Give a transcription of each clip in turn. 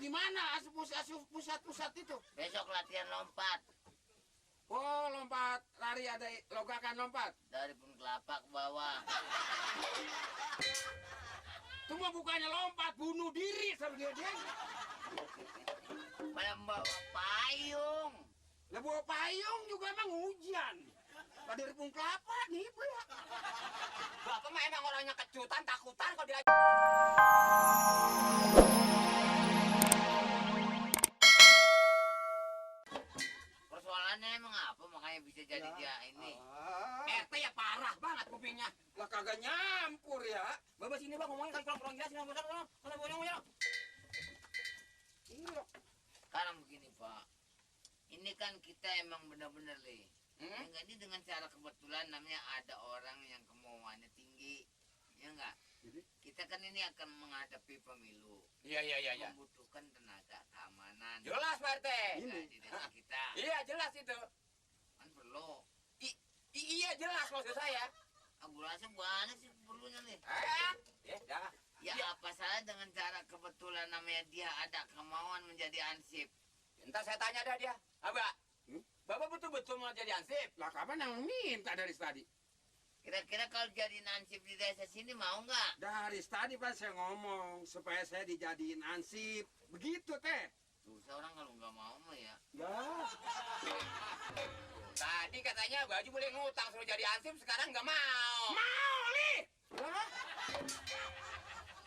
bagaimana pusat itu? Besok latihan lompat. Oh, lompat lari ada logakan lompat. Dari pun kelapa ke bawah. Itu mah bukannya lompat, bunuh diri sama dia. Malah bawa payung. Lah bawa payung juga emang hujan. Pada dari pun kelapa nih, Bu ya. Bapak mah emang orangnya kejutan, takutan kalau dia. Persoalannya emang apa makanya bisa jadi dia ini? RT ya parah banget kupingnya. Lah kagak nyampur ya. Bapak sini bang ngomongin kalau kurang jelas nggak usah kalau ngomongnya. Iya. Sekarang begini Pak, ini kan kita emang benar-benar nih. Enggak, ini dengan cara kebetulan namanya ada orang yang kemauannya tinggi, ya enggak? Kita kan ini akan menghadapi pemilu. Iya. Membutuhkan tenaga keamanan. Jelas Pak RT. Di desa kita. Iya jelas itu. Kan perlu. Iya jelas maksud saya. Aku rasa banyak sih perlunya nih. Ya. Apa salah dengan cara kebetulan namanya dia ada kemauan menjadi ansip. Entar saya tanya dah dia. Abah, Bapak betul-betul mau jadi ansip? Lah kapan yang minta dari tadi? Kira-kira kalau jadi ansip di desa sini mau nggak? Dari tadi pas saya ngomong supaya saya dijadiin ansip. Begitu teh. Susah orang kalau nggak mau mah ya. Ya. Tadi katanya baju boleh ngutang suruh jadi ansip, sekarang nggak mau. Mau nih. Lah.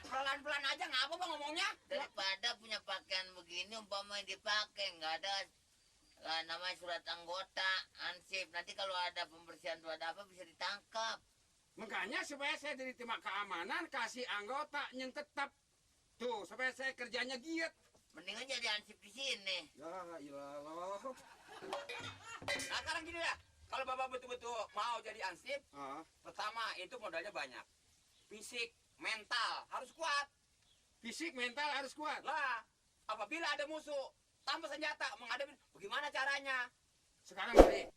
Pelan-pelan aja ngapa bang ngomongnya? Daripada punya pakaian begini umpama dipakai nggak ada namanya surat anggota ansip, nanti kalau ada pembersihan atau ada apa bisa ditangkap. Makanya supaya saya diterima keamanan kasih anggota yang tetap. Tuh, supaya saya kerjanya giat. Mendingan jadi ansip di sini. Ya ilah. Nah sekarang gini ya, kalau Bapak betul-betul mau jadi ansip, pertama itu modalnya banyak. Fisik, mental harus kuat. Fisik mental harus kuat. Lah, apabila ada musuh tanpa senjata menghadapi, bagaimana caranya? Sekarang balik.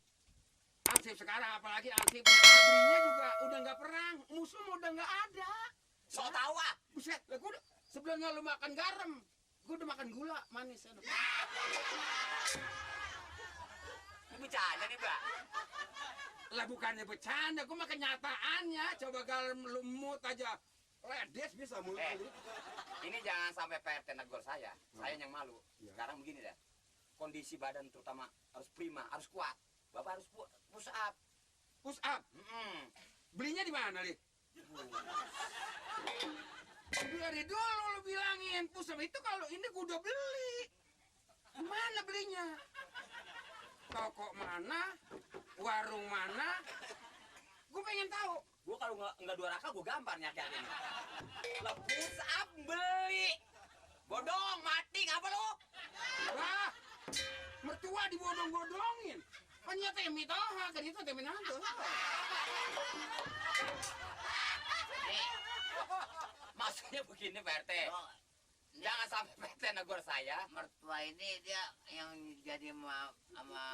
Ansip sekarang apalagi ansip abrinya juga udah nggak perang, musuh udah nggak ada. So tahu ah. Buset, lah gua sebelumnya lu makan garam, gua udah makan gula manis. Ini bercanda nih, Mbak. Lah bukannya bercanda, gua makan kenyataannya. Coba garam lumut aja. Ledes bisa mulut. Ini jangan sampai PRT negor saya. Saya yang malu. Sekarang begini dah. Kondisi badan terutama harus prima, harus kuat. Bapak harus push up. Push up. Belinya di mana, Li? Dari dulu lu bilangin push up itu kalau ini gua udah beli. Mana belinya? Toko mana? Warung mana? Gua pengen tahu. Gua kalau nggak dua raka, gua gampar nih akhirnya. Lah push up beli. Bodong, mati ngapa lu? Wah, mertua dibodong-bodongin. Kan temi toha, kan itu temi nanti. Maksudnya begini Pak RT. Jangan sampai PT negor saya. Mertua ini dia yang jadi sama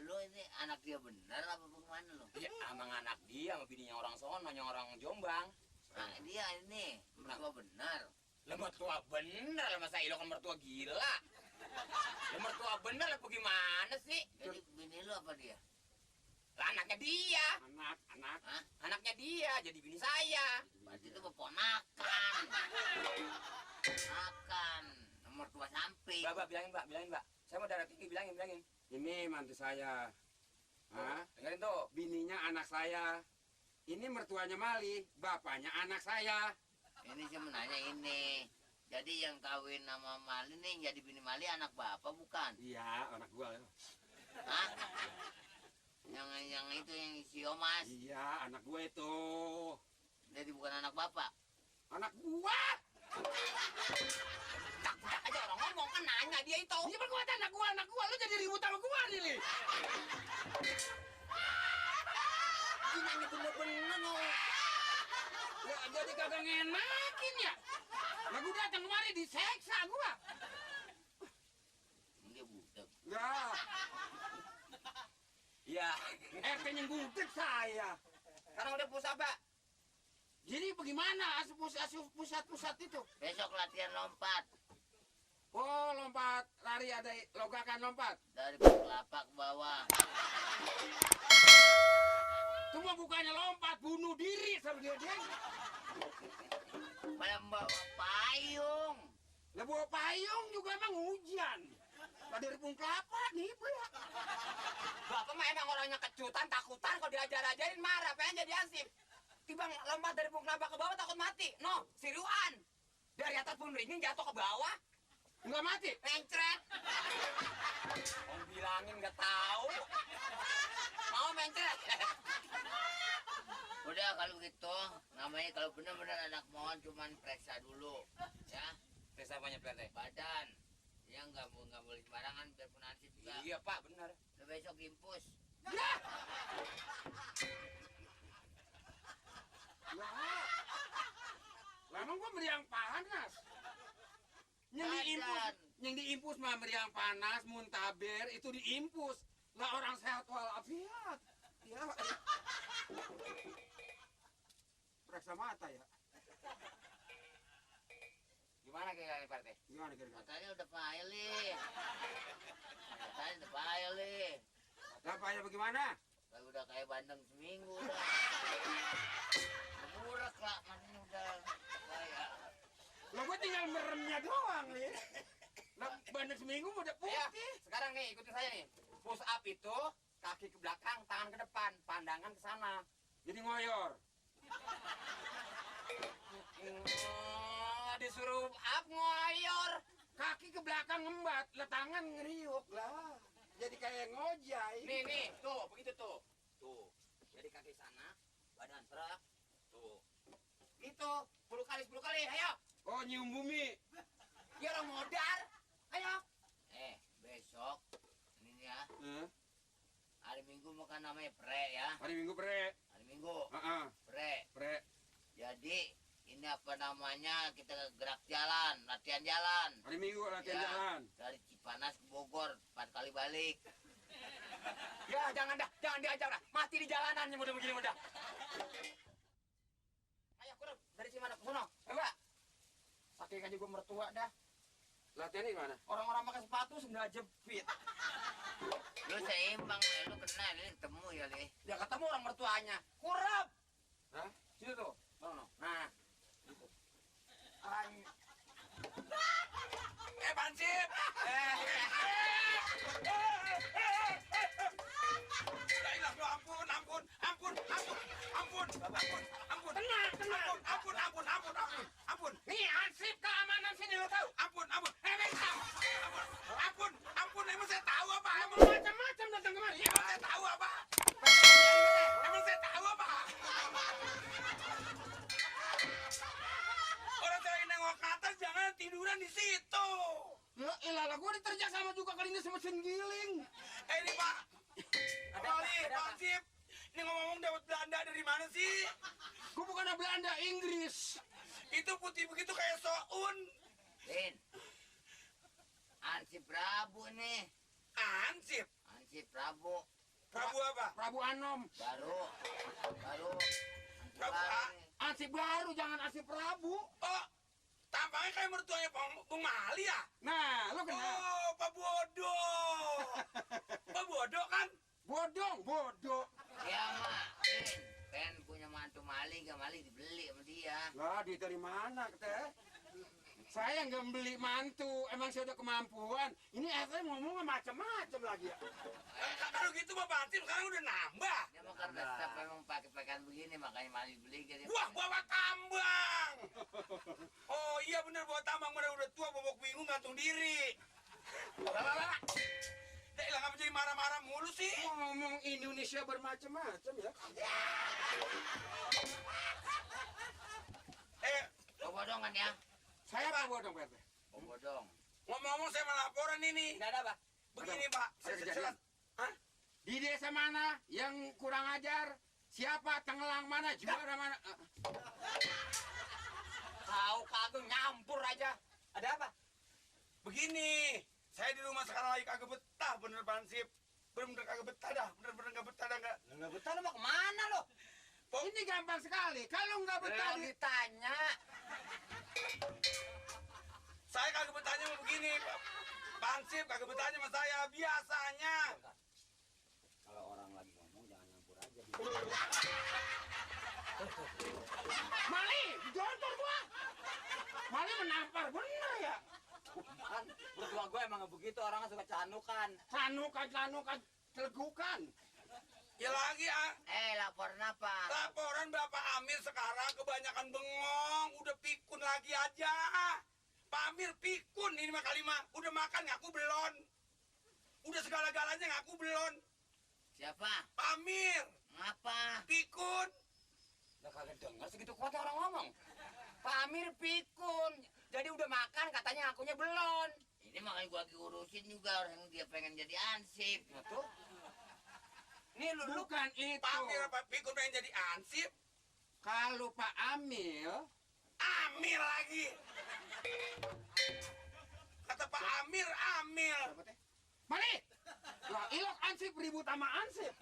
lu ini anak dia bener apa bagaimana lu? Ya emang anak dia sama bininya orang sono, yang orang Jombang. Nah, dia ini mertua bener. Lah mertua bener lah, masa ilo kan mertua gila. Lah mertua bener lah bagaimana sih? Jadi bini lu apa dia? Lah anaknya dia. Anak. Hah? Anaknya dia jadi bini saya. Berarti itu keponakan. Makan mertua samping. Mbak, bilangin Mbak. Saya mau darah tinggi, bilangin. Ini mantu saya. Hah? Dengerin tuh. Bininya anak saya. Ini mertuanya Mali, bapaknya anak saya. Ini sih menanya ini. Jadi yang kawin sama Mali nih, jadi bini Mali anak bapak bukan? Iya, anak gua. Hah? Yang itu yang si Omas. Iya, anak gua itu. Jadi bukan anak bapak. Anak gua. Tak aja orang ngomong kan nanya dia itu. Iya, kan gua anak gua. Lu jadi ribut sama gua nih, Li. Ini nanya bener-bener loh. Ya, jadi kagak ngenakin ya. Lah gua datang kemari diseksa gua. Dia budak. Ya, Iya. RT-nya gudeg saya. Sekarang udah push up, Mbak. Jadi bagaimana pusat itu? Besok latihan lompat. Oh, lompat lari ada logakan lompat. Dari pohon kelapa ke bawah. Itu mah bukannya lompat, bunuh diri sama dia. Malah bawa payung. Lah bawa payung juga emang hujan. Lah dari pohon kelapa nih, ya. Bapak mah emang orangnya kecutan, takutan. Kalau diajar-ajarin marah, pengen jadi ansip. Tiba lompat dari pohon kelapa ke bawah takut mati. No, siruan. Dari atas pohon ringin jatuh ke bawah. Enggak mati. Mencret. Om bilangin nggak tahu. Mau mencret. Udah kalau gitu, namanya kalau benar-benar anak mohon cuman periksa dulu, ya. Periksa apanya Pak RT? Badan, ya nggak boleh sembarangan biarpun ansip juga. Iya Pak, benar. Lu besok impus. Lah. Lah emang gua meriang panas. Yang diimpus mah meriang panas, muntaber itu diimpus. Lah orang sehat walafiat. Ya. Periksa mata ya. Gimana kira-kira Pak RT? Gimana kira-kira? Katanya udah pilih. Katanya udah pilih. Lah payah bagaimana? Lah udah kayak bandeng seminggu udah. Burak lah, makanya udah kayak. Lah gua tinggal meremnya doang nih. Lah bandeng seminggu udah Ya, putih. sekarang nih ikutin saya nih. Push up itu kaki ke belakang, tangan ke depan, pandangan ke sana. Jadi ngoyor. Disuruh up ngoyor. Kaki ke belakang ngembat, lah tangan ngeriuk lah. Jadi kayak ngojai. Nih, tuh, begitu tuh. Tuh. Jadi kaki sana, badan serak. Tuh. Gitu, 10 kali, ayo. Oh, nyium bumi. Ya orang modar. Ayo. Besok ini ya, Eh, hari Minggu makan namanya pre ya. hari Minggu pre. Hari Minggu pre. Pre. Jadi ini apa namanya, kita gerak jalan, latihan jalan. Hari Minggu latihan Ya, jalan. dari Cipanas ke Bogor 4 kali balik. Ya, jangan diajak dah. Mati di jalanan mudah begini mudah. Ayo, kurang dari sini mana ke sono. Enggak. Saking aja gua mertua dah. Latihan di mana? Orang-orang pakai sepatu sendal jepit. Lu seimbang, lu kenal, ini ketemu ya, Le. Dia ketemu orang mertuanya. Kurap. Hah? Situ tuh. Bang, no. Nah. Gitu. Pansip. Udah hilang lo, ampun. Tenang. Nih, ansip keamanan sini lo tahu. Ampun. Ampun. Emang saya tahu apa? Emang Macam-macam datang kemari. Emang saya tahu apa? Orang saya nengok ke atas jangan tiduran di situ. Ya elah, gua diterjak sama juga kali ini sama mesin giling. Ini Pak. Pansip. Ini ngomong dapat Belanda dari mana sih? Gua bukan Belanda, Inggris. Itu putih begitu kayak soun. Din, Ansip Prabu nih. Ansip. Ansip Prabu. Prabu apa? Prabu Anom. Baru. Ansip Prabu baru A. nih. Ansip baru, jangan ansip Prabu. Oh, tampaknya kayak mertuanya Bung Mali ya? Nah, lo kenal. Oh, Pak Bodoh. Pak Bodoh kan? Bodoh. Dia mah, Din, pengen punya mantu maling, gak maling dibeli sama dia. Lah, duit dari mana, teh? Saya nggak beli mantu, emang saya udah kemampuan. Ini saya ngomongnya macam-macam lagi ya. Kalau gitu Pak Pansip sekarang udah nambah. Dia mah karena setiap memang pakai pakaian begini, makanya maling beli dia. Wah, bawa tambang. Oh iya bener bawa tambang, udah tua bobok bingung gantung diri. Lah. Dia hilang apa jadi marah-marah mulu sih? Ngomong Indonesia bermacam-macam ya. Bodong kan ya? Saya Pak Bodong, Pak. Bodong. Ngomong-ngomong saya mau laporan ini. Tidak ada, Pak. Begini, Ada- Pak. ada kejadian? Di desa mana yang kurang ajar? Siapa tenggelang mana? Juara mana? Tahu kagak nyampur aja. Ada apa? Begini, saya di rumah sekarang lagi kagak betah, bener Pansip. Bener-bener kagak betah dah, bener-bener nggak betah dah nggak. Nggak betah lo mau kemana lo? Ini gampang sekali. Kalau nggak betah, Ditanya. Saya kagak bertanya mau begini, Pak Hansip kagak bertanya sama saya biasanya. Kalau orang lagi ngomong jangan nyampur aja. Mali, dijontor gua. Mali menampar bener ya. Kan berdua gue emang begitu, orang suka canukan. Canukan, celegukan. Ya lagi Laporan apa? laporan Bapak Amir sekarang kebanyakan bengong, udah pikun lagi aja. Pak Amir pikun ini mah kalimah, udah makan ngaku belon. Udah segala-galanya ngaku belon. Siapa? Pak Amir Ngapa? pikun. Udah kagak denger segitu kuat orang ngomong. Pak Amir pikun. Jadi udah makan katanya akunya belon. Ini makanya gua lagi urusin juga orang dia pengen jadi ansip. Nah tuh. Nih lu Bukan itu. Pak Amir apa pikun pengen jadi ansip? Kalau Pak Amil, Amir lagi. Kata Pak Amir, Amir. Mali. Lah ilok ansip ribut sama ansip.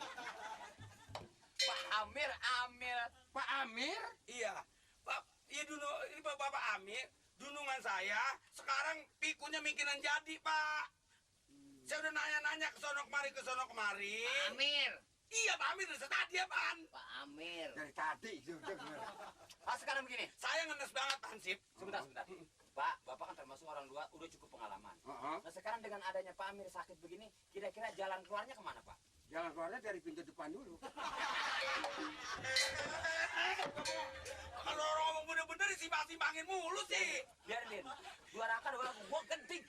Pak Amir Amil. Pak Amir, Iya, Pak. Iya dulu ini Bapak Amir. Dunungan saya sekarang pikunnya mungkinan jadi Pak. Saya udah nanya-nanya ke sono kemari. Amir. Iya Pak Amir dari tadi apaan? Pak Amir. dari tadi sudah. Ah sekarang begini. Saya ngenes banget Hansip. Sebentar. Pak, Bapak kan termasuk orang dua, udah cukup pengalaman. Nah sekarang dengan adanya Pak Amir sakit begini, kira-kira jalan keluarnya kemana Pak? Jalan keluarnya dari pintu depan dulu. Kalau orang ngomong bener-bener disimpang-simpangin mulu sih. Biarin, dua rangka dua lagu, gua genting.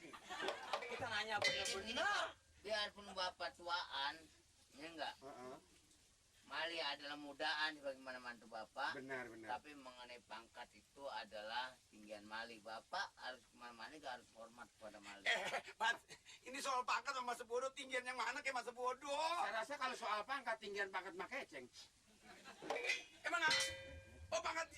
Kita nanya bener-bener. Biarpun bapak tuaan, ya enggak. Mali adalah mudaan sebagaimana mantu bapak. Benar. Tapi mengenai pangkat itu adalah tinggian Mali. Bapak harus kemana-mana harus hormat kepada Mali. Mas, ini soal pangkat sama Mas Bodoh, tinggian yang mana kayak Mas Bodoh? Saya rasa kalau soal pangkat tinggian pangkat makeceng. Emang oh pangkat